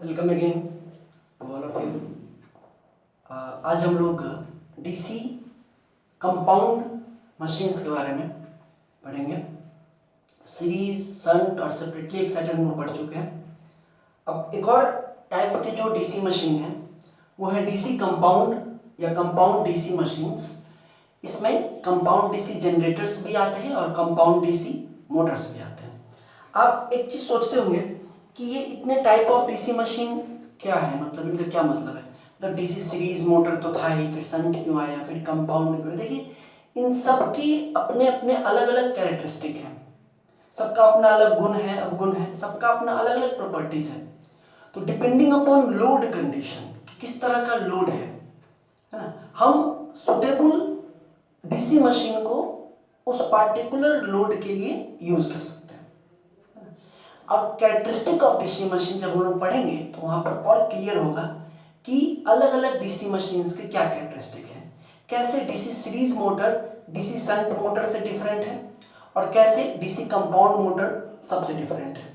Welcome again all of you. आज हम लोग डीसी कंपाउंड मशीन्स के बारे में पढ़ेंगे। सीरीज, शंट और सेपरेटली एक्साइटेड मोड पढ़ चुके हैं। अब एक और टाइप की जो डीसी मशीन है वो है डीसी कंपाउंड या कंपाउंड डीसी मशीन्स। इसमें कंपाउंड डीसी जनरेटर्स भी आते हैं और कंपाउंड डीसी मोटर्स भी आते हैं। आप एक चीज सोचते होंगे कि ये इतने टाइप ऑफ डीसी मशीन क्या है, मतलब इनका क्या मतलब है। मतलब डीसी सीरीज मोटर तो था ही, फिर शंट क्यों आया, फिर कंपाउंड क्यों। देखिए, इन सब की अपने अपने अलग अलग कैरेक्टरिस्टिक हैं, सबका अपना अलग गुण है, अवगुण है, सबका अपना अलग अलग प्रॉपर्टीज है। तो डिपेंडिंग अपॉन लोड कंडीशन, किस तरह का लोड है ना, हम सुटेबल डीसी मशीन को उस पार्टिकुलर लोड के लिए यूज कर सकते हैं। और कैरेक्टरिस्टिक ऑफ डीसी मशीन जब हम लोग पढ़ेंगे तो वहां पर और क्लियर होगा कि अलग अलग डीसी मशीन्स के क्या कैरेक्टरिस्टिक हैं, कैसे DC series motor DC shunt motor से डिफरेंट है और कैसे डीसी कंपाउंड मोटर सबसे डिफरेंट है।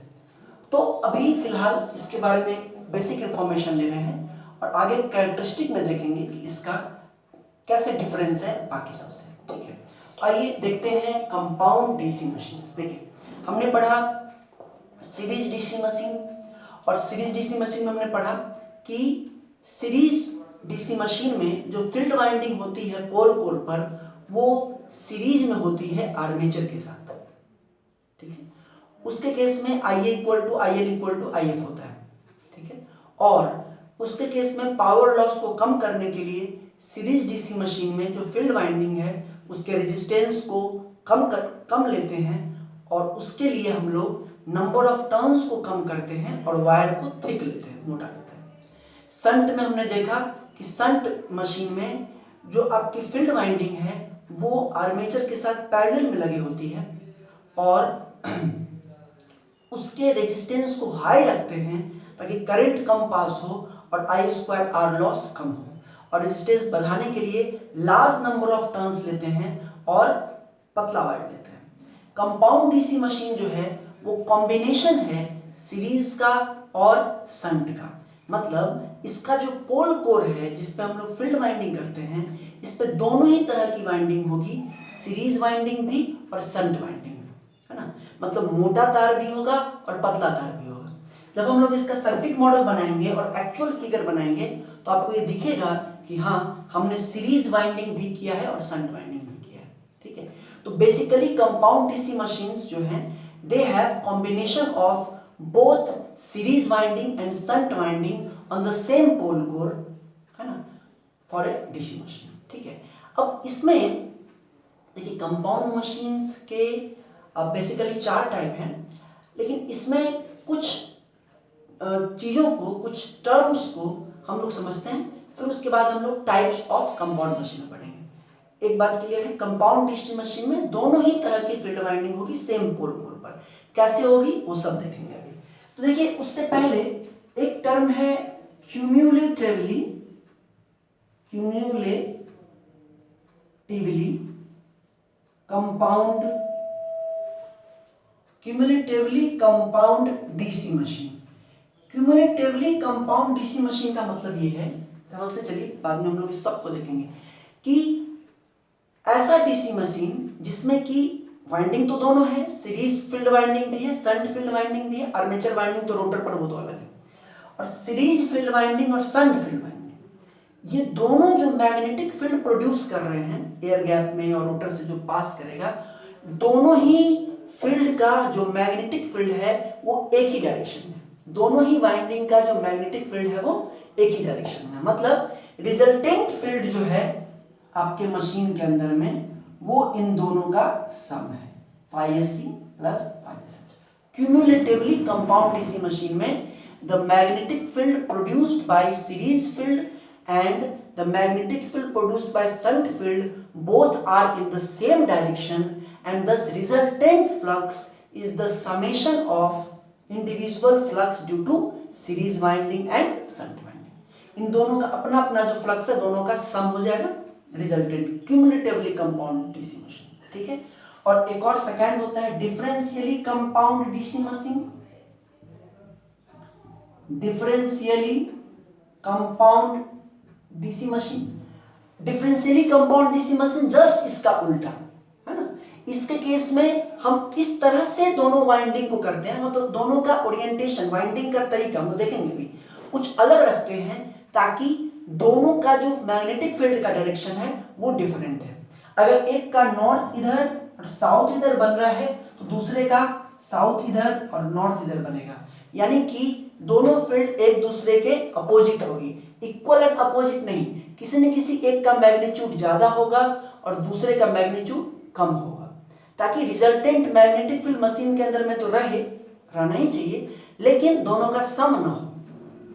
तो अभी फिलहाल इसके बारे में बेसिक इंफॉर्मेशन ले रहे हैं और आगे कैरेक्टरिस्टिक में देखेंगे कि इसका कैसे डिफरेंस है बाकी सबसे। ठीक है, तो आइए देखते हैं कंपाउंड डीसी मशीन्स। देखिए, हमने पढ़ा सीरीज डीसी मशीन, और सीरीज डीसी मशीन में हमने पढ़ा कि सीरीज डीसी मशीन में जो फील्ड वाइंडिंग होती है पोल कोर पर, वो सीरीज में होती है आर्मेचर के साथ। ठीक है, उसके केस में IA equal to IL equal to IF होता है। ठीक है, और उसके केस में पावर लॉस को कम करने के लिए सीरीज डीसी मशीन में जो फील्ड वाइंडिंग है उसके रेजिस्टेंस को कम लेते हैं, और उसके लिए हम लोग नंबर ऑफ टर्न्स को कम करते हैं और वायर को थिक लेते हैं, मोटा लेते हैं। शंट में हमने देखा कि शंट मशीन में जो आपकी फील्ड वाइंडिंग है वो आर्मेचर के साथ पैरेलल में लगी होती है और उसके रेजिस्टेंस को हाई रखते हैं ताकि करंट कम पास हो और I2R लॉस कम हो, और रेजिस्टेंस बढ़ाने के लिए लार्ज नंबर ऑफ टर्न्स लेते हैं और पतला वायर लेते हैं। कंपाउंड डीसी मशीन जो है वो कॉम्बिनेशन है सीरीज का और शंट का। मतलब इसका जो पोल कोर है जिस पे हम लोग फील्ड वाइंडिंग करते हैं, इस पे दोनों ही तरह की वाइंडिंग होगी, सीरीज वाइंडिंग भी और शंट वाइंडिंग भी, है ना। मतलब मोटा तार भी होगा और पतला तार भी होगा। जब हम लोग इसका सर्किट मॉडल बनाएंगे और एक्चुअल फिगर बनाएंगे तो आपको ये दिखेगा कि हाँ, हमने सीरीज वाइंडिंग भी किया है और शंट वाइंडिंग भी किया है। ठीक है, तो बेसिकली कंपाउंड डीसी मशीन्स जो हैं they have combination of both series winding and shunt winding on the same pole core, है ना, फॉर ए डीसी मशीन। ठीक है, अब इसमें देखिए कंपाउंड मशीन्स के बेसिकली 4 टाइप हैं, लेकिन इसमें कुछ चीज़ों को, कुछ टर्म्स को हम लोग समझते हैं, फिर उसके बाद हम लोग टाइप्स ऑफ कंपाउंड मशीन पढ़ेंगे। एक बात क्लियर है, कंपाउंड डीसी मशीन में दोनों ही तरह की फील्ड वाइंडिंग होगी सेम पोल कोर पर। कैसे होगी वो सब देखेंगे अभी। तो देखिए, उससे पहले एक टर्म है cumulatively compound cumulatively compound DC machine. Cumulatively compound DC machine का मतलब ये है, समझते चलिए, बाद में हम लोग इस सबको देखेंगे कि ऐसा डीसी मशीन जिसमें कि वाइंडिंग तो दोनों है, सीरीज फील्ड वाइंडिंग भी है, शंट फील्ड वाइंडिंग भी है, आर्मेचर वाइंडिंग तो रोटर पर वो तो अलग है, और सीरीज फील्ड वाइंडिंग और शंट फील्ड वाइंडिंग ये दोनों जो मैग्नेटिक फील्ड प्रोड्यूस कर रहे हैं एयर गैप में और रोटर से जो पास करेगा, दोनों ही फील्ड का जो मैग्नेटिक फील्ड है वो एक ही डायरेक्शन में, दोनों ही वाइंडिंग का जो मैग्नेटिक फील्ड है वो एक ही डायरेक्शन में। मतलब रिजल्टेंट फील्ड जो है आपके मशीन के अंदर में वो इन दोनों का सम है, phi plus phi। Cumulatively compound DC machine में the magnetic field produced by series field and the magnetic field produced by shunt field both are in the same direction, and thus resultant flux is the summation of individual flux due to series winding and shunt winding। इन दोनों का अपना अपना जो flux है दोनों का सम हो जाएगा, resultant cumulatively compound DC machine. ठीक है, और एक और सेकंड होता है differentially compound DC machine. Differentially compound DC machine. Differentially compound DC machine just इसका उल्टा है ना। इसके केस में हम इस तरह से दोनों वाइंडिंग को करते हैं, मतलब दोनों का ओरिएंटेशन, वाइंडिंग का तरीका हम देखेंगे भी कुछ अलग रखते हैं, ताकि दोनों का जो मैग्नेटिक फील्ड का डायरेक्शन है वो डिफरेंट है। अगर एक का नॉर्थ इधर और साउथ इधर बन रहा है तो दूसरे का साउथ इधर और नॉर्थ इधर बनेगा, यानी कि दोनों फील्ड एक दूसरे के अपोजिट होगी, इक्वल एंड अपोजिट नहीं। किसी न किसी एक का मैग्नीट्यूड ज्यादा होगा और दूसरे का मैग्नीट्यूड कम होगा, ताकि रिजल्टेंट मैग्नेटिक फील्ड मशीन के अंदर में तो रहना ही चाहिए, लेकिन दोनों का सम ना हो,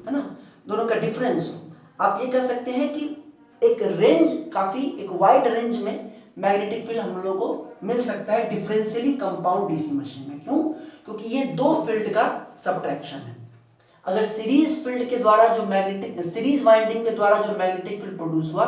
है ना, दोनों का डिफरेंस हो। आप ये कह सकते हैं कि एक रेंज, काफी एक वाइड रेंज में मैग्नेटिक फील्ड हम लोगों को मिल सकता है डिफरेंशियली कंपाउंड डीसी मशीन में। क्यों? क्योंकि ये दो फील्ड का सब्ट्रैक्शन है। अगर सीरीज फील्ड के द्वारा जो मैग्नेटिक, सीरीज वाइंडिंग के द्वारा जो मैग्नेटिक फील्ड प्रोड्यूस हुआ,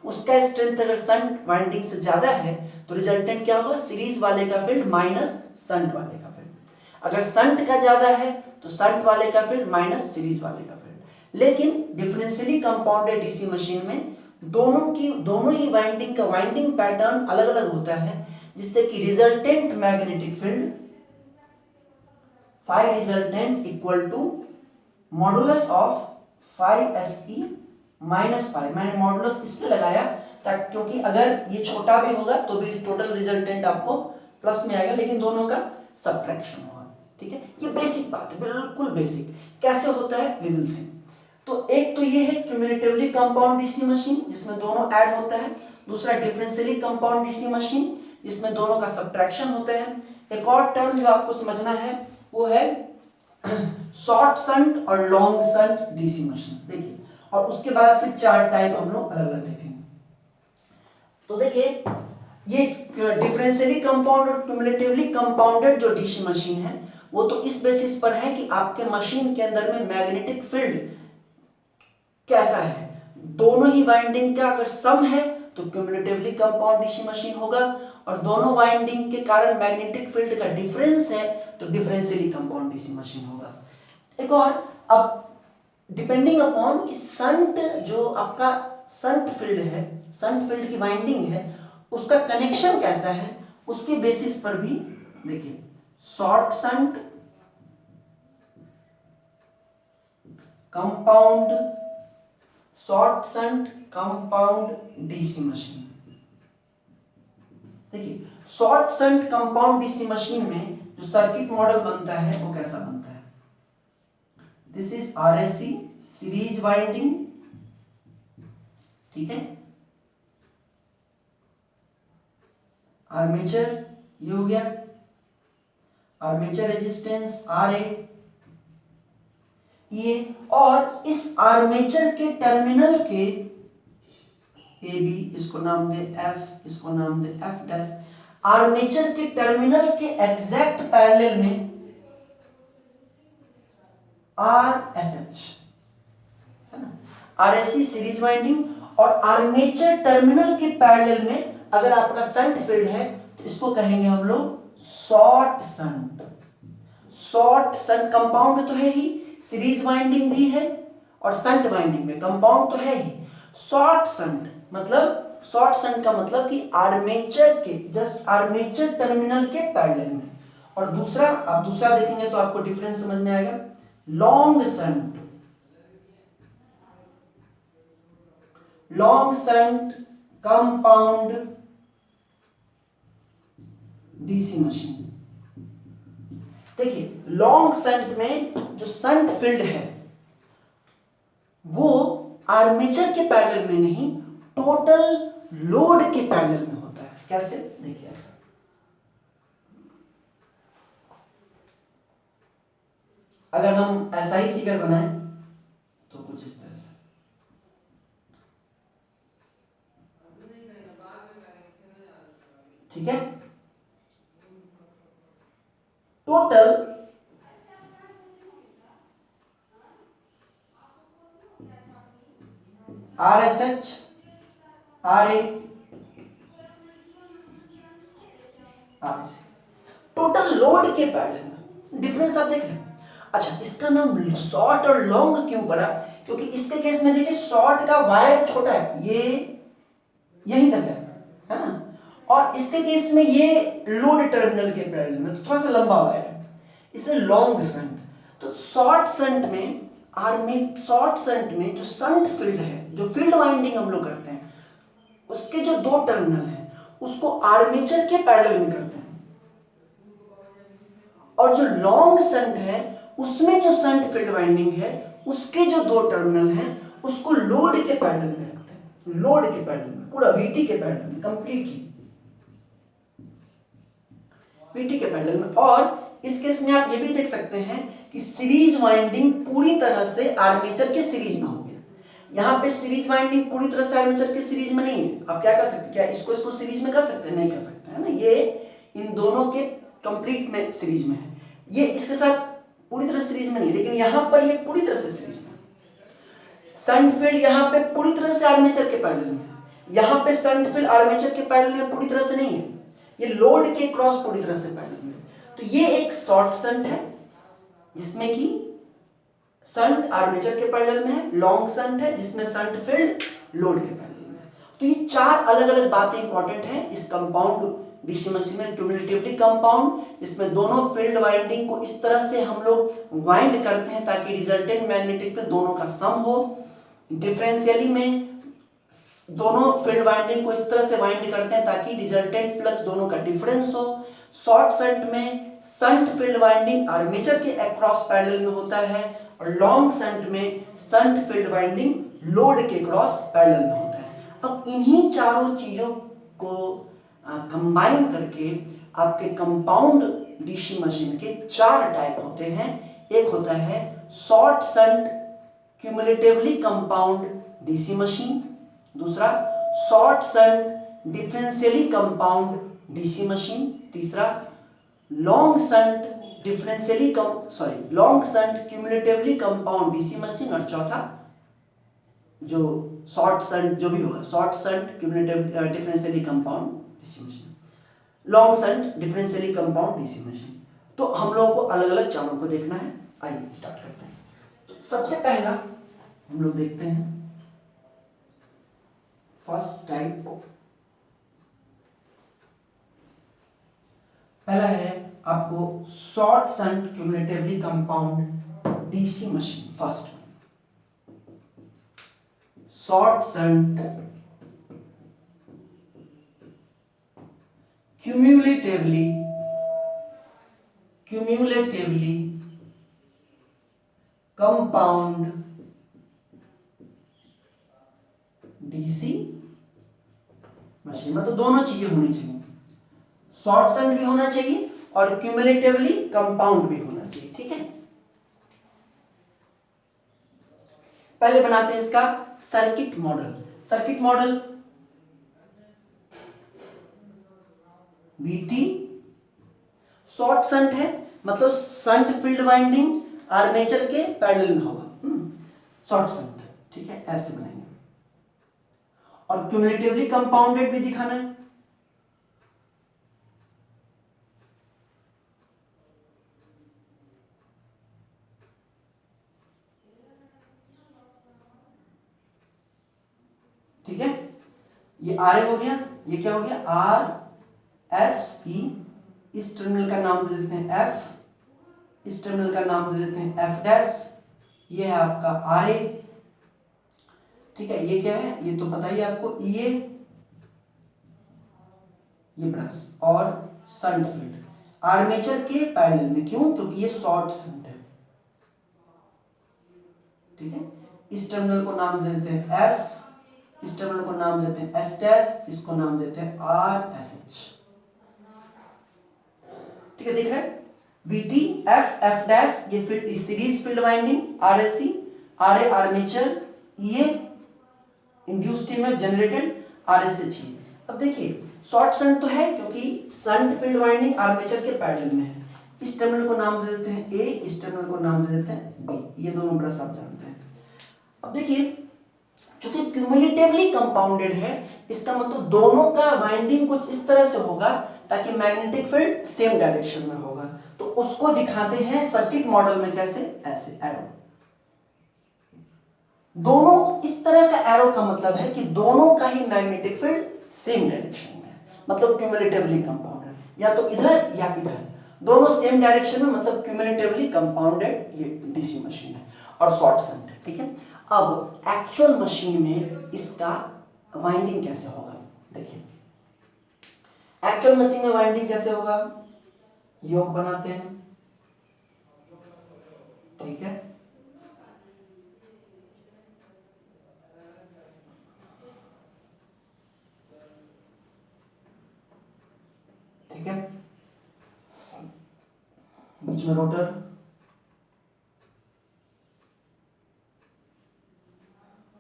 उसका स्ट्रेंथ अगर शंट वाइंडिंग से ज्यादा है तो रिजल्टेंट क्या होगा? सीरीज वाले का फील्ड माइनस शंट वाले का फील्ड। अगर शंट का ज्यादा है तो शंट वाले का फील्ड माइनस सीरीज वाले का फील्ड। लेकिन डिफरेंशियली कंपाउंडेड डीसी मशीन में दोनों ही वाइंडिंग का वाइंडिंग पैटर्न अलग अलग होता है, जिससे कि resultant magnetic field phi resultant equal to modulus of phi S E minus phi. मैंने मॉडुलस इसलिए लगाया ताकि, क्योंकि अगर ये छोटा भी होगा तो भी टोटल रिजल्टेंट आपको प्लस में आएगा, लेकिन दोनों का सब्ट्रैक्शन होगा। ठीक है, ये बेसिक बात है, बिल्कुल बेसिक। कैसे होता है वी विल सी। तो एक तो ये है क्यूमुलेटिवली कंपाउंड डीसी मशीन जिसमें दोनों ऐड होता है, दूसरा डिफरेंशियली कंपाउंड डीसी मशीन जिसमें दोनों का सब्ट्रैक्शन होता है। एक और टर्म जो आपको समझना है वो है शॉर्ट शंट और लॉन्ग शंट डीसी मशीन। देखिए, और उसके बाद फिर चार टाइप हम लोग अलग अलग देखेंगे। तो देखिए, ये डिफरेंशियली कंपाउंड और क्यूमुलेटिवली कंपाउंडेड जो डीसी मशीन है वो तो इस बेसिस पर है कि आपके मशीन के अंदर में मैग्नेटिक फील्ड कैसा है। दोनों ही वाइंडिंग का अगर सम है तो क्यूमुलेटिवली कंपाउंड डीसी मशीन होगा, और दोनों वाइंडिंग के कारण मैग्नेटिक फील्ड का डिफरेंस है तो डिफरेंशियली कंपाउंड डीसी मशीन होगा। एक और, अब डिपेंडिंग अपॉन कि शंट जो आपका शंट फील्ड है, शंट फील्ड की वाइंडिंग है, उसका कनेक्शन कैसा है, उसके बेसिस पर भी देखिए short shunt, compound, short shunt compound DC machine. देखिए, short shunt compound DC machine में जो सर्किट मॉडल बनता है वो कैसा बनता है? This is RSC, series winding, ठीक है, आर्मेचर, ये हो गया आर्मेचर रेजिस्टेंस आर ये, और इस आर्मेचर के टर्मिनल के ए बी, इसको नाम दे एफ, इसको नाम दे एफ डैश, आर्मेचर के टर्मिनल के एग्जैक्ट पैरेलल में आर एस एच, है ना, R S C series winding, और आर्मेचर टर्मिनल के पैरेलल में अगर आपका शंट फील्ड है तो इसको कहेंगे हम लोग short shunt. Short shunt compound तो है ही, सीरीज वाइंडिंग भी है और शंट वाइंडिंग में कंपाउंड तो है ही। शॉर्ट शंट मतलब, शॉर्ट शंट का मतलब कि आर्मेचर के जस्ट आर्मेचर टर्मिनल के पैरेलल में। और दूसरा, आप दूसरा देखेंगे तो आपको डिफरेंस समझ में आएगा, long shunt, long shunt compound DC machine. देखिए, लॉन्ग शंट में जो शंट फील्ड है वो आर्मेचर के पैरेलल में नहीं, टोटल लोड के पैरेलल में होता है। कैसे? देखिए ऐसा, अगर हम ऐसा ही फिगर बनाएं तो कुछ इस तरह से, ठीक है, total R S H, R A, R S, total load के पैरेलल में। डिफरेंस आप देख रहे हैं, अच्छा, इसका नाम शॉर्ट और लॉन्ग क्यों पड़ा? क्योंकि इसके केस में देखिए शॉर्ट का वायर छोटा है, ये यहीं तक है ना, और इसके केस में ये लोड टर्मिनल के पैरेलल में तो थोड़ा सा लंबा वायर है, इसलिए लॉन्ग शंट। तो शॉर्ट शंट में जो शंट फील्ड है, जो फील्ड वाइंडिंग हम लोग करते हैं, उसके जो दो टर्मिनल हैं उसको आर्मेचर के पैरेलल में करते हैं, और जो लॉन्ग शंट है उसमें जो शंट फील्ड वाइंडिंग है उसके जो दो टर्मिनल हैं उसको लोड के पैरेलल में रखते हैं, लोड के पैरेलल में, पूरा वीटी के पैरेलल में, कंप्लीटली वीटी के पैरेलल में। और इस केस में आप ये भी देख सकते हैं कि सीरीज वाइंडिंग पूरी तरह से आर्मेचर के सीरीज में हो गया। यहाँ पे सीरीज वाइंडिंग पूरी तरह से आर्मेचर के सीरीज में नहीं है। आप क्या कर सकते हैं, क्या इसको सीरीज में कर सकते हैं? नहीं कर सकते, है ना, ये इन दोनों के कंप्लीट में सीरीज में है, ये इसके साथ पूरी तरह सीरीज में नहीं, लेकिन यहाँ पर ये पूरी तरह से सीरीज में। शंट फील्ड यहाँ पे पूरी तरह से आर्मेचर के पैरेलल में, यहाँ पे शंट फील्ड आर्मेचर के पैरेलल में पूरी तरह से नहीं है, ये लोड के क्रॉस पूरी तरह से पैरेलल में। तो ये एक शॉर्ट शंट है जिसमें कि शंट आर्मेचर के पैरेलल में है, लॉन्ग शंट है जिसमें शंट फील्ड लोड के पैरेलल में। तो ये चार अलग अलग बातें इंपॉर्टेंट हैं इस कंपाउंड डीसी मशीन में, क्यूमुलेटिवली कंपाउंड, इसमें दोनों फील्ड वाइंडिंग को इस तरह से हम लोग वाइंड करते हैं ताकि रिजल्टेंट मैग्नेटिक फील्ड दोनों का सम हो। डिफरेंशियली में दोनों फील्ड वाइंडिंग को इस तरह से वाइंड करते हैं ताकि रिजल्टेंट फ्लक्स दोनों का डिफरेंस हो। शॉर्ट शंट में शंट फील्ड वाइंडिंग आर्मेचर के अक्रॉस पैरेलल में होता है, और लॉन्ग शंट में शंट फील्ड वाइंडिंग लोड के क्रॉस पैरेलल में होता है। अब इन्हीं चारों चीजों को कंबाइन करके आपके कंपाउंड डीसी मशीन के चार टाइप होते हैं। एक होता है short shunt cumulatively compound DC machine, दूसरा short shunt differentially compound DC machine, तीसरा long shunt long shunt cumulatively compound DC machine, और चौथा जो शॉर्ट शंट जो भी होगा short shunt cumulative differentially compound DC machine, long shunt differentially compound DC machine. तो हम लोगों को अलग अलग चारों को देखना है। आइए स्टार्ट करते हैं। तो सबसे पहला हम लोग देखते हैं फर्स्ट टाइप, पहला है आपको short shunt cumulatively compound DC machine. First short shunt cumulatively compound DC machine. मतलब दोनों चीजें होनी चाहिए, शॉर्ट शंट भी होना चाहिए और क्यूमुलेटिवली कंपाउंड भी होना चाहिए, ठीक है। पहले बनाते हैं इसका circuit model. Circuit model VT short shunt है, मतलब शंट फील्ड वाइंडिंग आर्मेचर के पैरेलल में होगा, शॉर्ट शंट, ठीक है, ऐसे बनाएंगे। और क्यूमुलेटिवली कंपाउंडेड भी दिखाना है, ठीक है। ये RA हो गया, ये क्या हो गया RSE, इस टर्मिनल का नाम दे देते हैं F, इस टर्मिनल का नाम दे देते हैं F डैश, ये है आपका RA, ठीक है। ये क्या है, ये तो पता ही आपको, ये ब्रश और शंट फील्ड आर्मेचर के पैरेलल में, क्यों? क्योंकि ये शॉर्ट शंट है, ठीक है। इस टर्मिनल को नाम दे देते हैं S, इस टर्मिनल को नाम देते हैं S डैश, इसको नाम देते हैं RSH, ठीक है। दिख रहा है VT F डैश, ये field series field winding RSC, RA armature, ये इंड्यूस्ड ईएमएफ जनरेटेड RSH। अब देखिए शॉर्ट शंट तो है क्योंकि शंट फील्ड वाइंडिंग आर्मेचर के पैरेलल में है। इस टर्मिनल को नाम दे देते हैं A, इस टर्मिनल को नाम दे देते हैं B, ये दोनों ब्रश आप जानते हैं। अब देखिए चूंकि क्यूमुलेटिवली कंपाउंडेड है, इसका मतलब दोनों का वाइंडिंग कुछ इस तरह से होगा ताकि मैग्नेटिक फील्ड सेम डायरेक्शन में होगा। तो उसको दिखाते हैं सर्किट मॉडल में कैसे, ऐसे एरो। दोनों इस तरह का एरो का मतलब है कि दोनों का ही मैग्नेटिक फील्ड सेम डायरेक्शन में है, मतलब क्यूमुलेटिवली कंपाउंडेड, या तो इधर या इधर, दोनों सेम डायरेक्शन में, मतलब क्यूमुलेटिवली कंपाउंडेड ये डीसी मशीन है और शॉर्ट शंट है। ठीक है, अब एक्चुअल मशीन में इसका वाइंडिंग कैसे होगा, देखिए एक्चुअल मशीन में वाइंडिंग कैसे होगा, योक बनाते हैं, ठीक है, ठीक है, बीच में रोटर,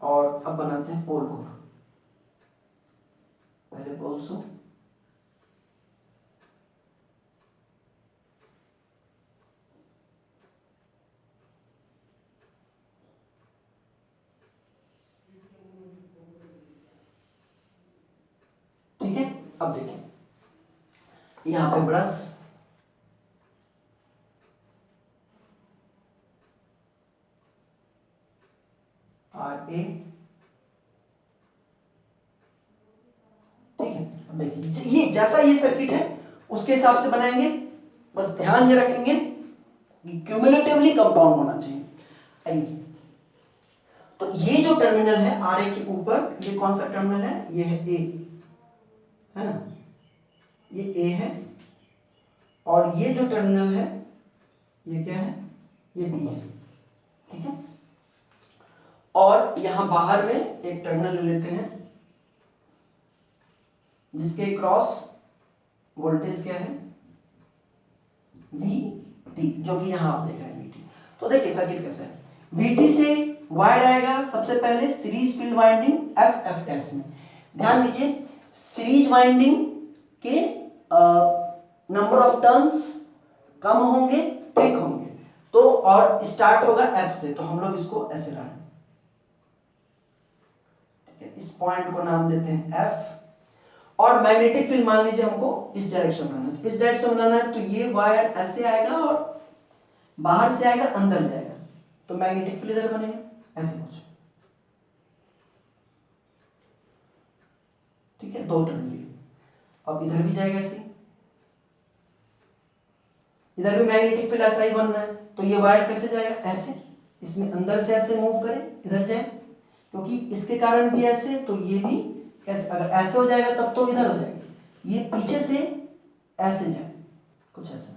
और अब बनाते हैं पोल कोर, पहले पोल सो, ठीक है। अब देखिए यहां पे ब्रश, आर ए, ठीक है। अब देखिए ये जैसा ये सर्किट है उसके हिसाब से बनाएंगे, बस ध्यान ये रखेंगे कि क्यूमुलेटिवली कंपाउंड होना चाहिए। आइए, तो ये जो टर्मिनल है आर ए के ऊपर, ये कौन सा टर्मिनल है, ये है ए, है ना, ये ए है, और ये जो टर्मिनल है ये क्या है, ये बी है, ठीक है। और यहां बाहर में एक टर्मिनल ले लेते हैं जिसके क्रॉस वोल्टेज क्या है, वी टी, जो कि यहां आप देख रहे हैं वी टी। तो देखिए सर्किट कैसा है, वी टी से वायर आएगा सबसे पहले series field winding F F dash में। ध्यान दीजिए सीरीज वाइंडिंग के नंबर ऑफ टर्न्स कम होंगे, थिक होंगे, तो और स्टार्ट होगा एफ से, तो हम लोग इसको ऐसे ला रहे हैं, ठीक है। इस पॉइंट को नाम देते हैं एफ, और मैग्नेटिक फील्ड मान लीजिए हमको इस डायरेक्शन में बनाना है, इस डायरेक्शन में बनाना है, तो ये वायर ऐसे आएगा और बाहर से आएगा अंदर जाएगा, तो मैग्नेटिक फील्ड इधर बनेगा ऐसे कुछ, ठीक है, दो टर्न लिए। अब इधर भी जाएगा ऐसे, इधर भी मैग्नेटिक फील्ड ऐसा ही बनना है, तो ये वायर कैसे जाएगा, ऐसे, इसमें अंदर से ऐसे मूव करे इधर जाए, क्योंकि इसके कारण भी ऐसे, तो ये भी कैसे, अगर ऐसे हो जाएगा तब तो इधर हो जाएगा, ये पीछे से ऐसे जाए कुछ ऐसा,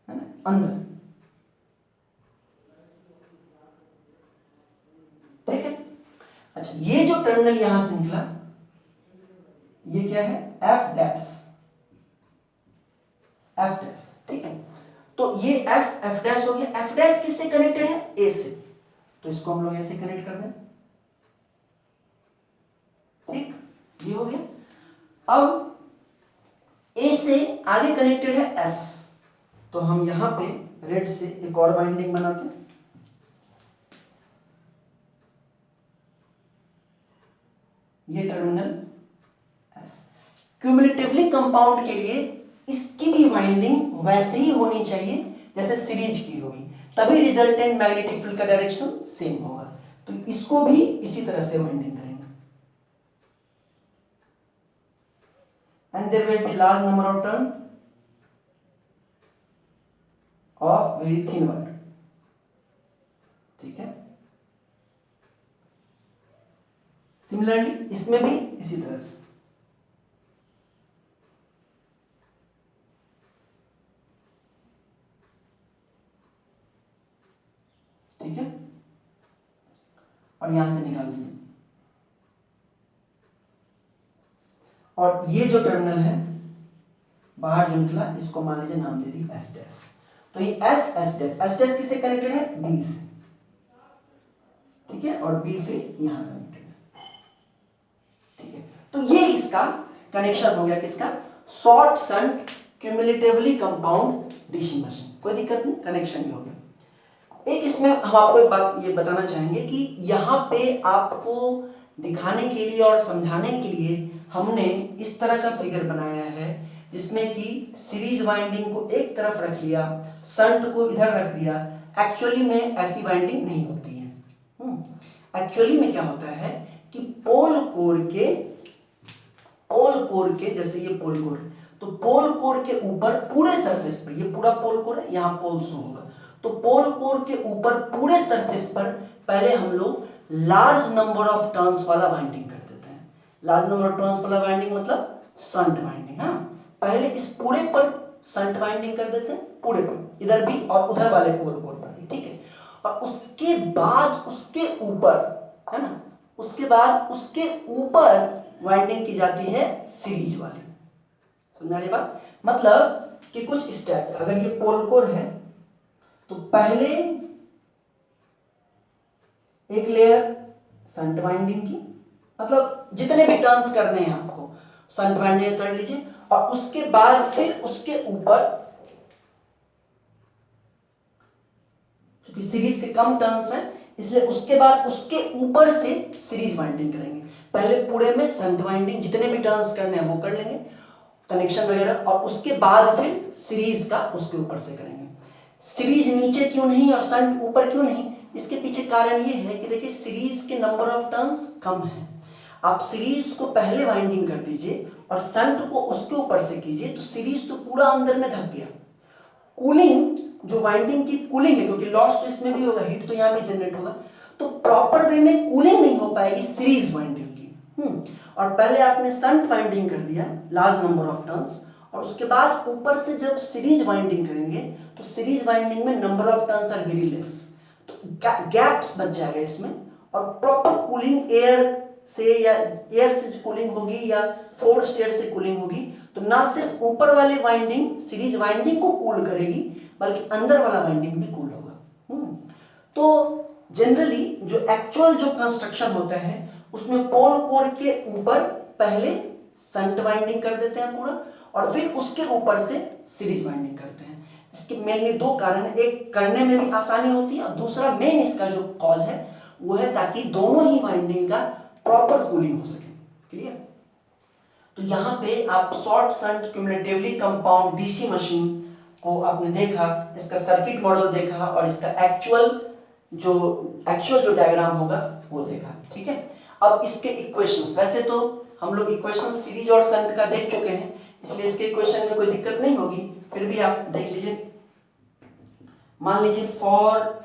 है ना, अंदर, ठीक है। अच्छा ये जो टर्मिनल यहां से निकला ये क्या है, एफ डैश, एफ डैश, ठीक है। तो ये एफ एफ डैश हो गया, एफ डैश किससे कनेक्टेड है, ए से, तो इसको हम लोग ऐसे कनेक्ट कर दें, ठीक, ये हो गया। अब ए से आगे कनेक्टेड है एस, तो हम यहां पे रेड से एक और वाइंडिंग बनाते हैं, ये टर्मिनल एस। क्यूमुलेटिवली कंपाउंड के लिए इसकी भी वाइंडिंग वैसे ही होनी चाहिए जैसे सीरीज की होगी, तभी रिजल्टेंट मैग्नेटिक फील्ड का डायरेक्शन सेम होगा, तो इसको भी इसी तरह से वाइंडिंग करेंगे। And there will be large number of turn of very thin wire, ठीक है। सिमिलरली इसमें भी इसी तरह से, ठीक है, और यहां से निकाल लीजिए। और ये जो टर्मिनल है बाहर जो निकला इसको मान लीजिए नाम दे दी एस डैश, तो ये S S dash, S dash किससे कनेक्टेड है, बी से, ठीक है, और बी फिर यहां कनेक्टेड है, ठीक है। तो ये इसका कनेक्शन हो गया किसका, short shunt cumulatively compound DC machine, कोई दिक्कत नहीं, कनेक्शन ही हो गया। एक इसमें हम आपको एक बात ये बताना चाहेंगे कि यहाँ पे आपको दिखाने के लिए और समझाने के लिए हमने इस तरह का फिगर बनाया है जिसमें कि सीरीज वाइंडिंग को एक तरफ रख लिया, शंट को इधर रख दिया। एक्चुअली में ऐसी वाइंडिंग नहीं होती है। एक्चुअली में क्या होता है कि पोल कोर के जैसे ये पोल कोर है, तो पोल कोर के ऊपर पूरे सरफेस पर, ये पूरा पोल कोर है, यहाँ पोल शो होगा, तो पोल कोर के ऊपर पूरे सरफेस पर पहले हम लोग लार्ज नंबर ऑफ टर्न्स वाला वाइंडिंग कर देते हैं। लार्ज नंबर ऑफ टर्न्स वाला वाइंडिंग मतलब शंट वाइंडिंग है। पहले इस पूरे पर शंट वाइंडिंग कर देते हैं, पूरे पर, इधर भी और उधर वाले पोल कोर पर भी, ठीक है। और उसके बाद उसके ऊपर, है ना, उसके बाद उसके ऊपर वाइंडिंग की जाती है सीरीज वाली। समझ रही बात? मतलब कि कुछ स्टेप, अगर ये पोल कोर है तो पहले एक लेयर शंट वाइंडिंग की, मतलब जितने भी टर्न्स करने हैं आपको शंट वाइंडिंग कर लीजिए, और उसके बाद फिर उसके ऊपर, क्योंकि सीरीज के कम टर्न्स हैं इसलिए उसके बाद उसके ऊपर से सीरीज वाइंडिंग करेंगे। पहले पूरे में शंट वाइंडिंग जितने भी टर्न्स करने हैं वो कर लेंगे, कनेक्शन वगैरह, और उसके बाद फिर सीरीज का उसके ऊपर से करेंगे। सीरीज नीचे क्यों नहीं और शंट ऊपर क्यों नहीं? इसके पीछे कारण ये है कि देखिए सीरीज के नंबर ऑफ टर्न्स कम है। आप सीरीज को पहले वाइंडिंग कर दीजिए और शंट को उसके ऊपर से कीजिए तो सीरीज तो पूरा अंदर में धक गया। कूलिंग, जो वाइंडिंग की कूलिंग है, क्योंकि लॉस तो इसमें भी होगा, हीट तो यहाँ भी जनरेट होगा, तो प्रॉपर वे में कूलिंग नहीं हो पाएगी सीरीज वाइंडिंग की। और पहले आपने शंट वाइंडिंग कर दिया लार्ज नंबर ऑफ टर्न्स, और उसके बाद ऊपर से जब सीरीज वाइंडिंग करेंगे तो सीरीज वाइंडिंग में number of turns are very less, तो गैप्स बच जाएगा इसमें, और प्रॉपर कूलिंग एयर से, या एयर से कूलिंग होगी या फोर्स्ड एयर से कूलिंग होगी, तो ना सिर्फ ऊपर वाले वाइंडिंग सीरीज वाइंडिंग को कूल करेगी बल्कि अंदर वाला वाइंडिंग भी कूल होगा। तो जनरली जो एक्चुअल जो कंस्ट्रक्शन होता है उसमें पोल कोर के ऊपर पहले शंट वाइंडिंग कर देते हैं पूरा, और फिर उसके ऊपर से सीरीज वाइंडिंग करते हैं। इसके मेनली दो कारण है, एक करने में भी आसानी होती है और दूसरा मेन इसका जो कॉज है वो है ताकि दोनों ही वाइंडिंग का प्रॉपर कूलिंग हो सके। क्लियर? तो यहाँ पे आप short shunt cumulatively compound DC machine को आपने देखा, इसका सर्किट मॉडल देखा और इसका एक्चुअल जो डायग्राम होगा वो देखा। ठीक है, अब इसके इक्वेशंस, वैसे तो हम लोग इक्वेशन सीरीज और शंट का देख चुके हैं इसलिए इसके इक्वेशन में कोई दिक्कत नहीं होगी, फिर भी आप देख लीजिए। मान लीजिए फॉर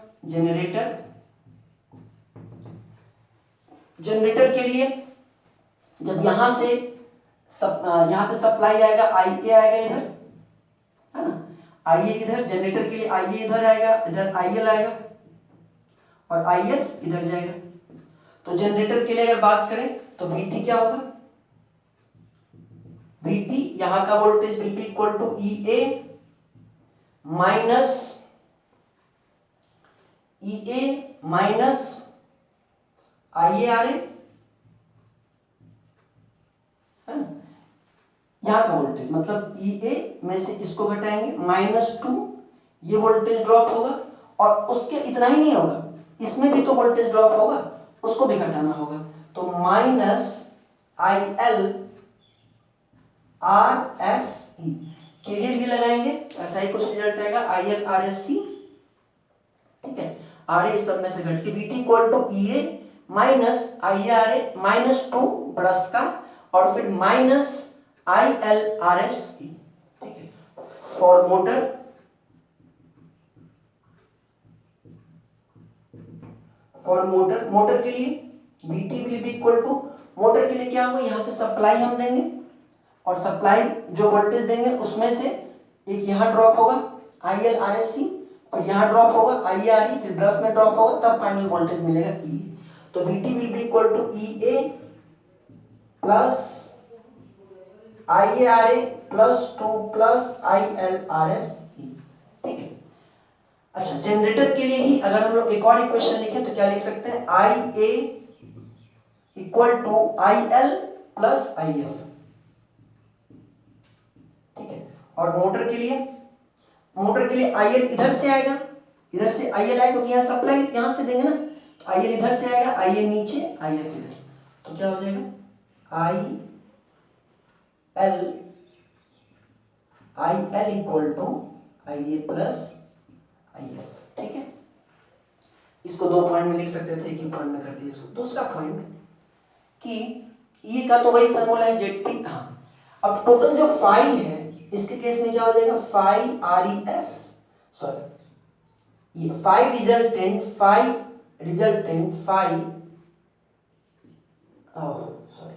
जनरेटर के लिए जब यहां से सप्लाई आएगा, IA आएगा इधर, है ना, IA इधर, जनरेटर के लिए IA इधर आएगा, इधर IL आएगा और IF इधर जाएगा। तो जनरेटर के लिए अगर बात करें तो VT क्या होगा? VT यहां का voltage will be equal to EA minus IARA, है ना, यहाँ का वोल्टेज मतलब EA में से इसको घटाएंगे -2, ये वोल्टेज ड्रॉप होगा, और उसके इतना ही नहीं होगा, इसमें भी तो वोल्टेज ड्रॉप होगा, उसको भी घटाना होगा, तो -IL RSE, केवीएल भी लगाएंगे, ऐसा ही कुछ रिजल्ट आएगा, IL RSC। ठीक है, RA सब में से घट के VT equal to EA minus IRA -2 brush का, और फिर IL RSE। ठीक है, फॉर मोटर के लिए VT will be equal to, motor के लिए क्या होगा, यहां से सप्लाई हम देंगे और सप्लाई जो वोल्टेज देंगे उसमें से एक यहाँ ड्रॉप होगा IL RSC, फिर यहाँ ड्रॉप होगा IRE, फिर ब्रश में ड्रॉप होगा, तब फाइनल वोल्टेज मिलेगा EA। तो VT will be equal to EA plus IARA +2 plus IL RSE। ठीक है, अच्छा जनरेटर के लिए ही अगर हम लोग एक और इक्वेशन लिखें तो क्या लिख सकते हैं, IA equal to IL plus IF। ठीक है, और मोटर के लिए IL इधर से आएगा, इधर से IL आएगा क्योंकि यहाँ सप्लाई यहाँ से देंगे ना, तो IL इधर से आएगा, IA नीचे IF इधर, तो क्या हो जाएगा IL I L equal to I A plus I F, ठीक है। इसको 2 पॉइंट में लिख सकते थे, एक ही पॉइंट में कर दिए इसको। दूसरा पॉइंट कि ई का तो वही फॉर्मूला है जेड टी, हाँ। अब टोटल जो फाई है इसके केस में क्या हो जाएगा, phi R E S, sorry ये phi resultant phi sorry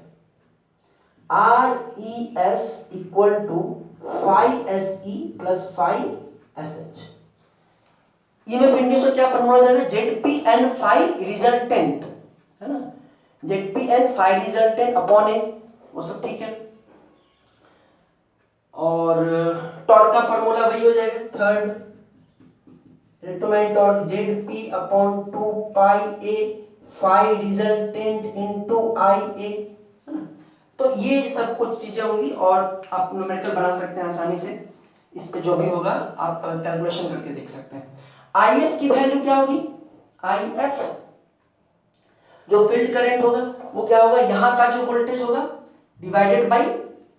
R E S equal to phi S E plus phi S H. EMF induce का क्या फॉर्मूला जाएगा, Z P N phi resultant, है ना, Z P N phi resultant upon A, वो सब ठीक है। और टॉर्क का फॉर्मूला वही हो जाएगा, third electromagnetic torque Z P upon 2 pi A phi resultant into I A, है ना। तो ये सब कुछ चीजें होंगी और आप न्यूमेरिकल बना सकते हैं आसानी से। इस पे जो भी होगा आप कैलकुलेशन करके देख सकते हैं। आई एफ की वैल्यू क्या होगी, आई एफ जो फील्ड करंट होगा वो क्या होगा, यहाँ का जो वोल्टेज होगा divided by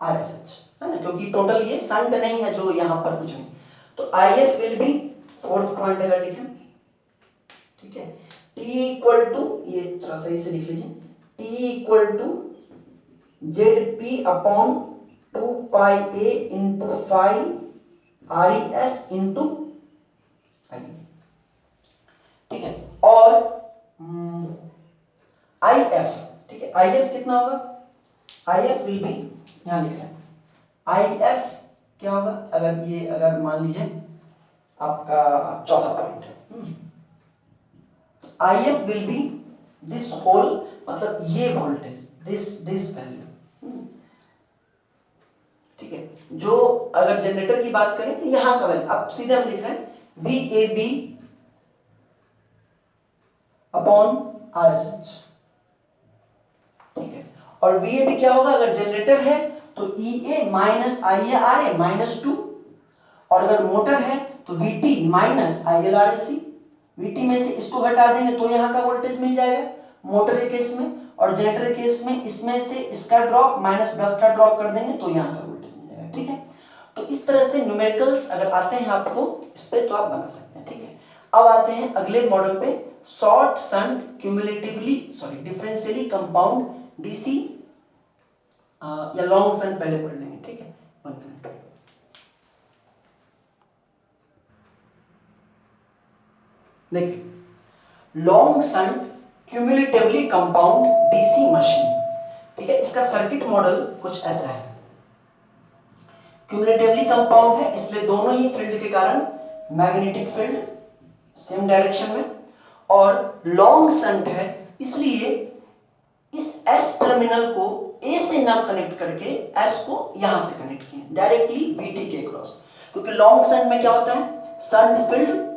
are S H, है ना, क्योंकि टोटल ये संट नहीं है जो यहाँ पर कुछ नहीं। तो आई F will B, fourth point अगर लिखें, ठीक है, T इक्वल टू, ये थोड़ा सही से लिख लीजिए, T equal to Z P upon 2 pi A into phi R E S into I, ठीक है। और आई एफ, ठीक है, आई एफ कितना होगा, आई एफ विल बी, यहां लिख रहे हैं आई एफ क्या होगा, अगर ये अगर मान लीजिए आपका चौथा point, I F will be this whole, मतलब ये वोल्टेज, दिस वैल्यू, ठीक है। जो अगर जनरेटर की बात करें तो यहां का वैल्यू, अब सीधे हम लिख रहे हैं V A B upon R S H, ठीक है। और वी ए बी क्या होगा, अगर जनरेटर है तो E A minus I A R A minus 2, और अगर मोटर है तो V T minus I L R A C, VT में से इसको घटा देंगे तो यहाँ का वोल्टेज मिल जाएगा मोटर के केस में, और जनरेटर के केस में इसमें से इसका ड्रॉप माइनस प्लस का ड्रॉप कर देंगे तो यहाँ का वोल्टेज मिल जाएगा, ठीक है। तो इस तरह से न्यूमेरिकल्स अगर आते हैं आपको इस पे तो आप बना सकते हैं, ठीक है। अब आते हैं अगले मॉडल पे, short shunt cumulatively sorry differentially compound DC या लॉन्ग शंट पहले पढ़ लेंगे, ठीक है। 1 मिनट, देखिए long shunt cumulatively compound DC machine, ठीक है। इसका सर्किट मॉडल कुछ ऐसा है, क्यूमुलेटिवली कंपाउंड है इसलिए दोनों ही फील्ड के कारण मैग्नेटिक फील्ड सेम डायरेक्शन में, और लॉन्ग शंट है इसलिए इस S टर्मिनल को A से ना कनेक्ट करके S को यहां से कनेक्ट किए डायरेक्टली VT के क्रॉस, क्योंकि लॉन्ग शंट में क्या होता है, शंट फील्ड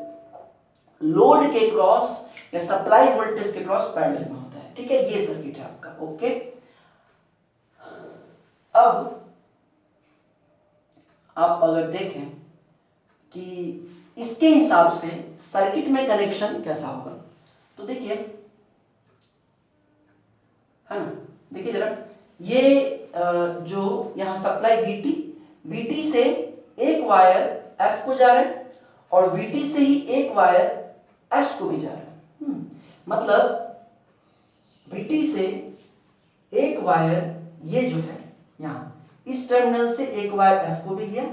लोड के क्रॉस या सप्लाई वोल्टेज के क्रॉस पैरेलल में होता है, ठीक है। ये सर्किट है आपका, ओके। अब आप अगर देखें कि इसके हिसाब से सर्किट में कनेक्शन कैसा होगा, तो देखिए, है ना, देखिए जरा, ये जो यहां सप्लाई VT से एक वायर F को जा रहा है और VT से ही एक वायर S को भी जा रहा है, मतलब VT से एक वायर ये जो है यहां इस टर्मिनल से एक वायर F को भी गया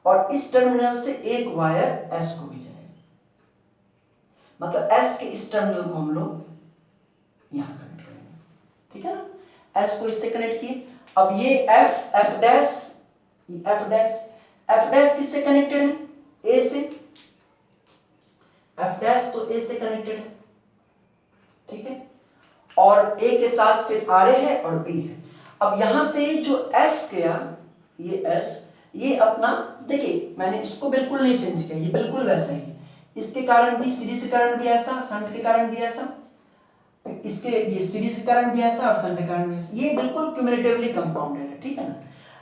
और इस टर्मिनल से एक वायर S को भी जाएगा, मतलब S के इस टर्मिनल को हम लोग यहां कनेक्ट करेंगे, ठीक है ना। S को इससे कनेक्ट किए, अब ये F डैश किससे कनेक्टेड है, A से, F डैश तो A से कनेक्टेड है, ठीक है, और A के साथ फिर RA है और B है। अब यहां से जो S गया, ये S, ये अपना, देखिए मैंने इसको बिल्कुल नहीं चेंज किया, ये बिल्कुल वैसा ही है, इसके कारण भी सीरीज करंट भी ऐसा, शंट के कारण भी ऐसा, इसके ये सीरीज करंट भी ऐसा और शंट करंट भी ऐसा, ये बिल्कुल क्यूमुलेटिवली कंपाउंडेड है, ठीक है ना।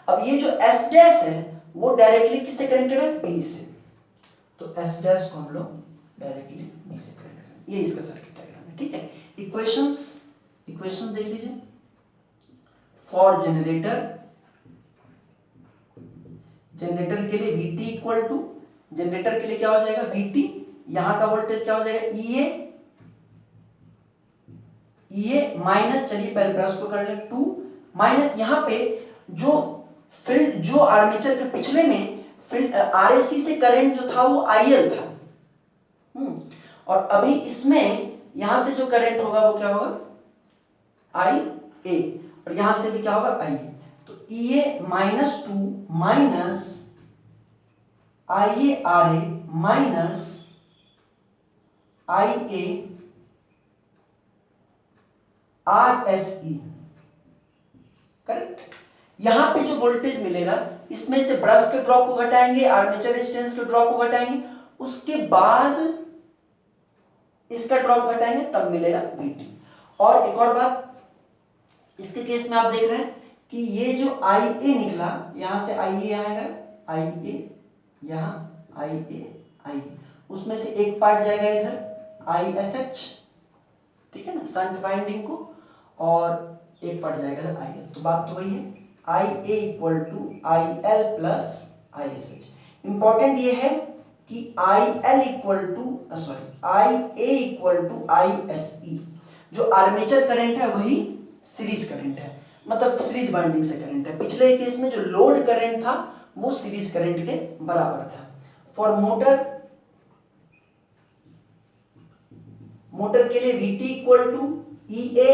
अब ये जो S डैश है वो डायरेक्टली किससे कनेक्टेड है, B से, तो S डैश को हम लोग डायरेक्टली B से कनेक्ट करेंगे, ये इसका सर्किट डायग्राम है, ठीक है। इक्वेशंस देख लीजिए, फॉर जनरेटर जनरेटर के लिए VT इक्वल टू, जनरेटर के लिए क्या हो जाएगा VT, यहां का वोल्टेज क्या हो जाएगा EA माइनस, चलिए पहले ब्रश को कर लें 2 माइनस, यहां पे जो फील्ड, जो आर्मेचर के पिछले में फील्ड RAC से करंट जो था वो IL था, और अभी इसमें यहां से जो करंट होगा वो क्या होगा IA, और यहां से भी क्या होगा IA, तो EA minus 2 minus IARA minus IA RSE, correct. यहां पे जो वोल्टेज मिलेगा इसमें से ब्रश के ड्रॉप को घटाएंगे, आर्मेचर रेजिस्टेंस के ड्रॉप को घटाएंगे, उसके बाद इसका ड्रॉप घटाएंगे, तब मिलेगा VT। और एक और बात, इसके केस में आप देख रहे हैं कि ये जो IA निकला, यहां से IA यहां आएगा, IA यहां IA, उसमें से एक पार्ट जाएगा इधर ISH, ठीक है ना, शंट वाइंडिंग को, और एक पार्ट जाएगा इधर IL। तो बात तो वही है, IA equal to IL plus ISH। Important ये है कि IL equal to IA equal to ISE, जो आर्मेचर करंट है वही सीरीज करंट है, मतलब सीरीज वाइंडिंग से करंट है। पिछले केस में जो लोड करंट था वो सीरीज करंट के बराबर था। फॉर मोटर के लिए VT equal to EA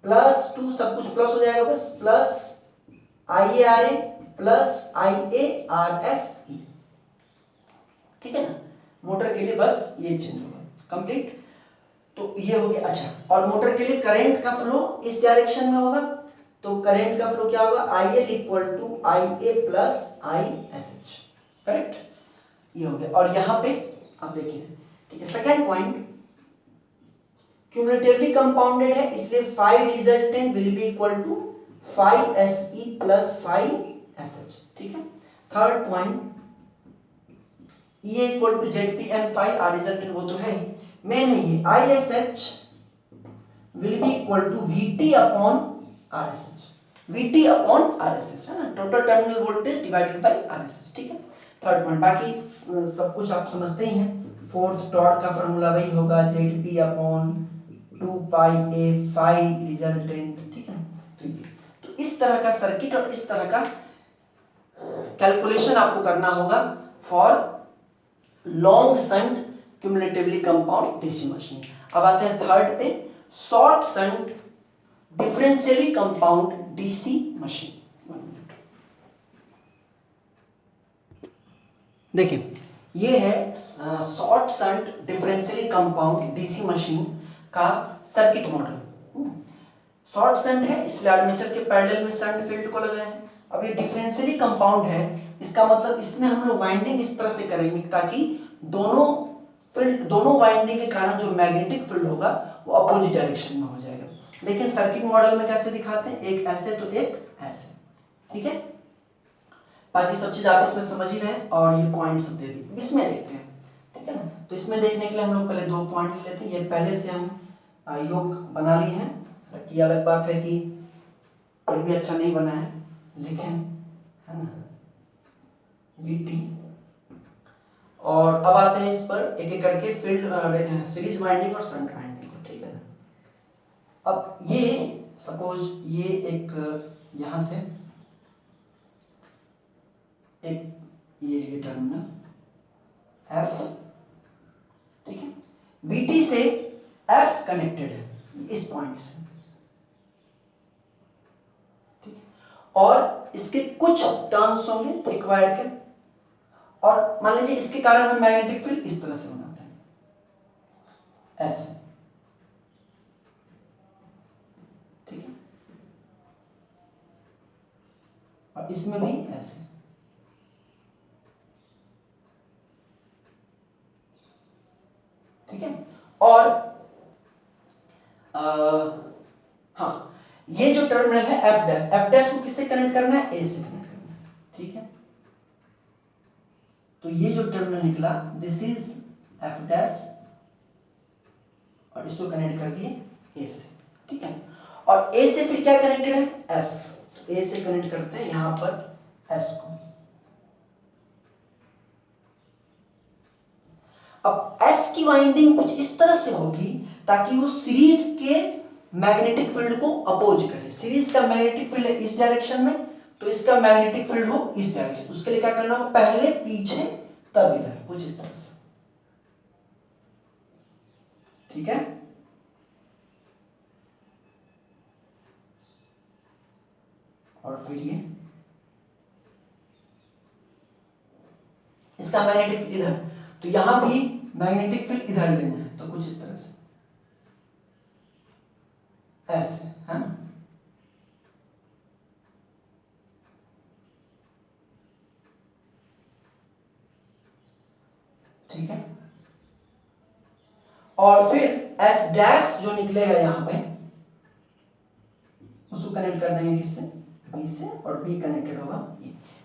plus 2, सब कुछ प्लस हो जाएगा बस, प्लस IARA प्लस IARSE, ठीक है ना, मोटर के लिए बस ये चेंज होगा, कंप्लीट। तो ये हो गया। अच्छा, और मोटर के लिए करंट का फ्लो इस डायरेक्शन में होगा, तो करंट का फ्लो क्या होगा IL equal to IA plus ISH, correct, ये हो गया। और यहां पे आप देखिए, ठीक है, सेकंड पॉइंट, क्यूमुलेटिवली कंपाउंडेड है इसलिए phi resultant will be equal to phi SE plus phi SH, ठीक है। Third point, E equal to ZP and phi R resultant वो तो है ही, मेन है ये ISH will be equal to VT upon RSH, VT upon RSH, है ना, total terminal voltage divided by RSH, ठीक है। थर्ड पॉइंट, बाकी सब कुछ आप समझते ही हैं। फोर्थ, टॉर्क का फार्मूला वही होगा ZP upon 2 pi A phi resultant, ठीक है। तो इस तरह का सर्किट और इस तरह का कैलकुलेशन आपको करना होगा for long shunt cumulatively compound DC machine. अब आते हैं थर्ड पे, short shunt differentially compound DC machine. देखिए, ये है short shunt differentially compound DC machine का सर्किट मॉडल। शॉर्ट शंट है इसलिए आर्मेचर के पैरेलल में शंट फील्ड को लगाए हैं। अब ये डिफरेंशियली कंपाउंड है, इसका मतलब इसमें हम लोग वाइंडिंग इस तरह से करेंगे ताकि दोनों वाइंडिंग के कारण जो मैग्नेटिक फील्ड होगा वो अपोजिट डायरेक्शन में हो जाएगा। लेकिन सर्किट मॉडल में कैसे दिखाते हैं, एक ऐसे तो एक ऐसे, ठीक है। बाकी सब चीज आप इसमें समझ ही रहे हैं और ये पॉइंट सब दे दी। इसमें देखते हैं, ठीक है ना। तो इसमें देखने के लिए हम लोग पहले 2 पॉइंट ले लेते हैं। ये पहले से हम योग बना लिए हैं, ये अलग बात है कि फिर भी अच्छा नहीं बना है, लेकिन है ना VT। और अब आते हैं इस पर एक एक करके फील्ड सीरीज वाइंडिंग और शंट वाइंडिंग को, ठीक है ना। अब ये सपोज ये एक यहां से एक ये टर्मिनल F, ठीक है, VT से F कनेक्टेड है इस पॉइंट से, ठीक है, और इसके कुछ टर्न्स होंगे थिक वायर के, और मान लीजिए इसके कारण हम मैग्नेटिक फील्ड इस तरह से बनाते हैं, ऐसे, ठीक है, और इसमें भी ऐसे, ठीक है। और हाँ, ये जो टर्मिनल है F डैश को किससे कनेक्ट करना है, A से कनेक्ट करना है, ठीक है। तो ये जो टर्मिनल निकला दिस इज F डैश, और इसको कनेक्ट कर दिए A से, ठीक है। और A से फिर क्या कनेक्टेड है, S, तो A से कनेक्ट करते हैं यहां पर S को, एस की वाइंडिंग कुछ इस तरह से होगी ताकि वो सीरीज के मैग्नेटिक फील्ड को अपोज करे। सीरीज का मैग्नेटिक फील्ड है इस डायरेक्शन में, तो इसका मैग्नेटिक फील्ड हो इस डायरेक्शन। उसके लिए क्या करना होगा, पहले पीछे तब इधर, कुछ इस तरह से, ठीक है। और फिर ये इसका मैग्नेटिक फील्ड इधर, तो यहां भी मैग्नेटिक फील्ड इधर लेना है, तो कुछ इस तरह से ऐसे, है ना। ठीक है, और फिर एस डैश जो निकलेगा यहां पे उसको कनेक्ट कर देंगे किससे, बी से, और बी कनेक्टेड होगा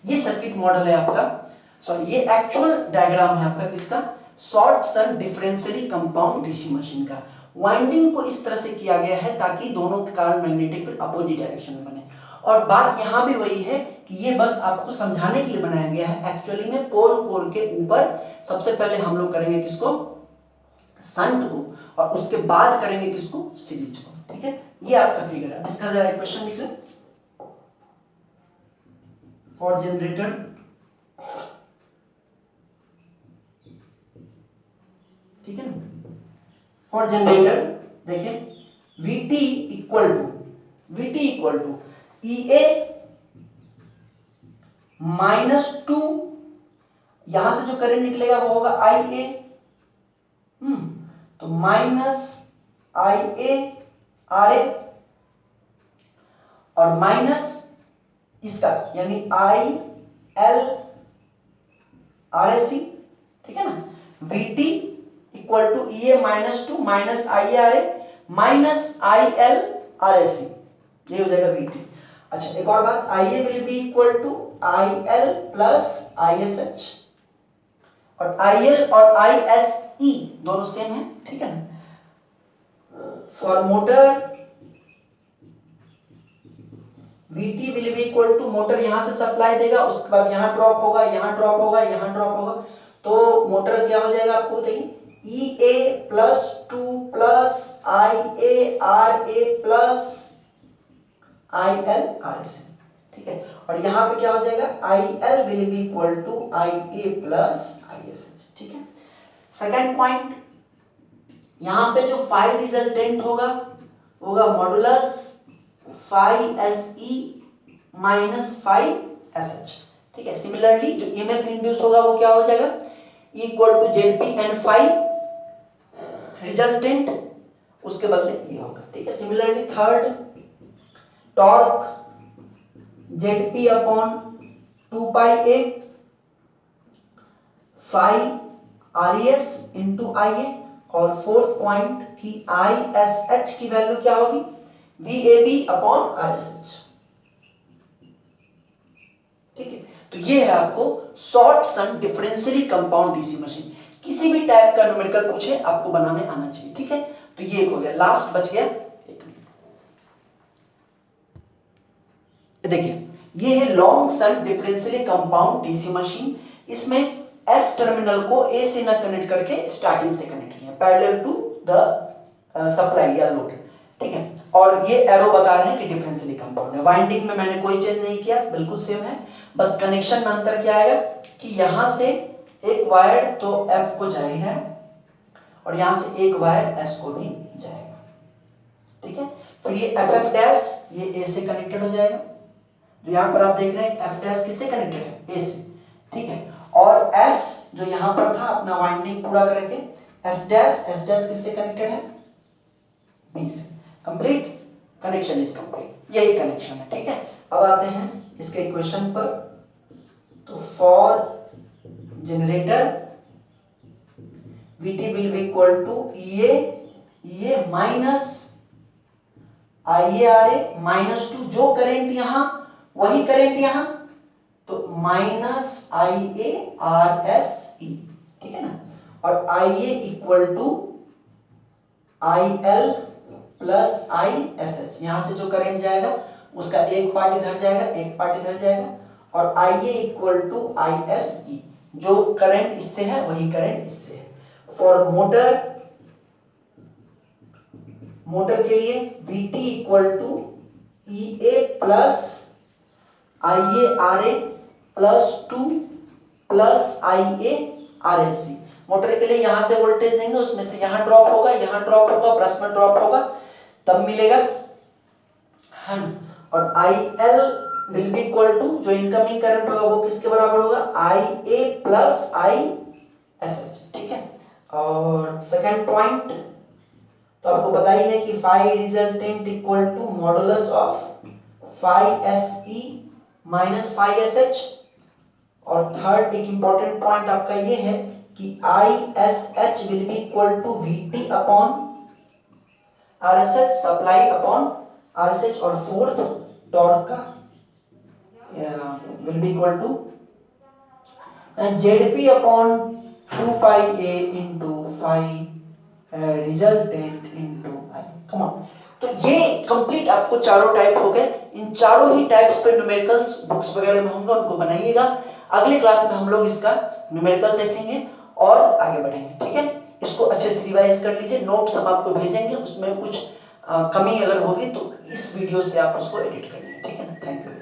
ये सर्किट मॉडल है आपका। सॉरी, ये एक्चुअल डायग्राम है आपका किसका, शॉर्ट सन डिफरेंशियली कंपाउंड डीसी मशीन का। वाइंडिंग को इस तरह से किया गया है ताकि दोनों के कारण मैग्नेटिक फील्ड अपोजिट डायरेक्शन में बने। और बात यहां भी वही है कि ये बस आपको समझाने के लिए बनाया गया है। एक्चुअली में पोल कोर के ऊपर सबसे पहले हम लोग करेंगे किसको, संट को, और उसके बाद करेंगे किसको, सीरीज को। ठीक है, ये आपका फिगर है। इसका जरा इक्वेशन लिख लो, फॉर जनरेटर ठीक है ना, फॉर जनरेटर देखिए Vt इक्वल टू EA -2, यहां से जो करंट निकलेगा वो होगा IA, तो -IA RA, और माइनस इसका यानी IL RAC, ठीक है ना। Vt equal to EA -2 minus IARA minus IL RAC, ये हो जाएगा Vt। अच्छा, एक और बात, IA will be equal to IL plus ISH, और IL और ISE दोनों सेम है, ठीक है ना। For motor Vt will be equal to, motor यहां से सप्लाई देगा, उसके बाद यहां ड्रॉप होगा, यहां ड्रॉप होगा, यहां ड्रॉप होगा, तो मोटर क्या हो जाएगा आपको बताइए, EA +2 plus IARA plus IL RAC, ठीक है। और यहां पे क्या हो जाएगा, IL will be equal to IA plus ISH, ठीक है। सेकंड पॉइंट, यहां पे जो फाई रिजल्टेंट होगा modulus phi SE minus phi SH, ठीक है। सिमिलरली जो EMF इंड्यूस होगा वो क्या हो जाएगा, equal to ZP and phi resultant, उसके बदले ये होगा, ठीक है। Similarly third, torque ZP upon 2 pi A phi RES into IA, और फोर्थ पॉइंट की ISH की वैल्यू क्या होगी, VAB अपॉन RSH, ठीक है। तो ये है आपको शॉर्ट सन डिफरेंशियली कंपाउंड डीसी मशीन। किसी भी टाइप का न्यूमेरिकल पूछे आपको बनाने आना चाहिए, ठीक है। तो ये एक हो गया, लास्ट बच गया एक, देखिए ये है लॉन्ग सन डिफरेंशियली कंपाउंड डीसी मशीन। इसमें एस टर्मिनल को ए से ना कनेक्ट करके स्टार्टिंग से कनेक्ट किया, पैरेलल टू द सप्लाई या लोड, ठीक है। और ये एरो बता रहे हैं कि डिफरेंशियली कंपाउंड है। वाइंडिंग में मैंने कोई चेंज नहीं किया, बिल्कुल सेम है, बस कनेक्शन में अंतर क्या आएगा कि यहां से एक वायर तो F को जाएगा और यहां से एक वायर S को भी जाएगा, ठीक है। फिर ये FF डैश ये A से कनेक्टेड हो जाएगा, जो यहां पर आप देख रहे हैं F डैश किससे कनेक्टेड है, A से, ठीक है। और S जो यहां पर था अपना वाइंडिंग पूरा करके S डैश किससे कनेक्टेड है, B से। कंप्लीट कनेक्शन इज कंप्लीट, यही कनेक्शन है, ठीक है। अब आते हैं इसके इक्वेशन पर। तो for generator Vt will be equal to EA minus IARA -2, जो करंट यहां वही करंट यहां, तो माइनस IARSE, ठीक है ना। और IA equal to IL plus ISH, यहां से जो करंट जाएगा उसका एक पार्ट इधर जाएगा, एक पार्ट इधर जाएगा, और IA इक्वल टू ISE, जो करंट इससे है वही करंट इससे है। फॉर मोटर के लिए Vt equal to EA plus IA RA plus 2 plus IA RAC। Motor के लिए यहां से वोल्टेज देंगे, उसमें से यहां ड्रॉप होगा, यहां ड्रॉप होगा, ब्रश में ड्रॉप होगा, तब मिलेगा है ना। और IL will be equal to, जो इनकमिंग करंट होगा वो किसके बराबर होगा, IA प्लस ISH, ठीक है। और सेकंड पॉइंट तो आपको पता ही है कि phi resultant equal to modulus of phi SE minus phi SH। और थर्ड एक इंपॉर्टेंट पॉइंट आपका ये है कि ISH will be equal to VT upon RSH, supply upon RSH। और फोर्थ टॉर्क का will be equal to ZP upon 2 pi A into phi resultant into I। Come on. तो ये complete आपको चारों टाइप हो गए। इन चारों ही टाइप्स पे न्यूमेरिकल्स बुक्स वगैरह में होंगे, उनको बनाइएगा। अगली क्लास में हम लोग इसका न्यूमेरिकल देखेंगे और आगे बढ़ेंगे, ठीक है। इसको अच्छे से रिवाइज कर लीजिए, नोट्स हम आपको भेजेंगे, उसमें कुछ कमी अगर होगी तो इस वीडियो से आप उसको एडिट कर लीजिए, ठीक है ना। Thank you.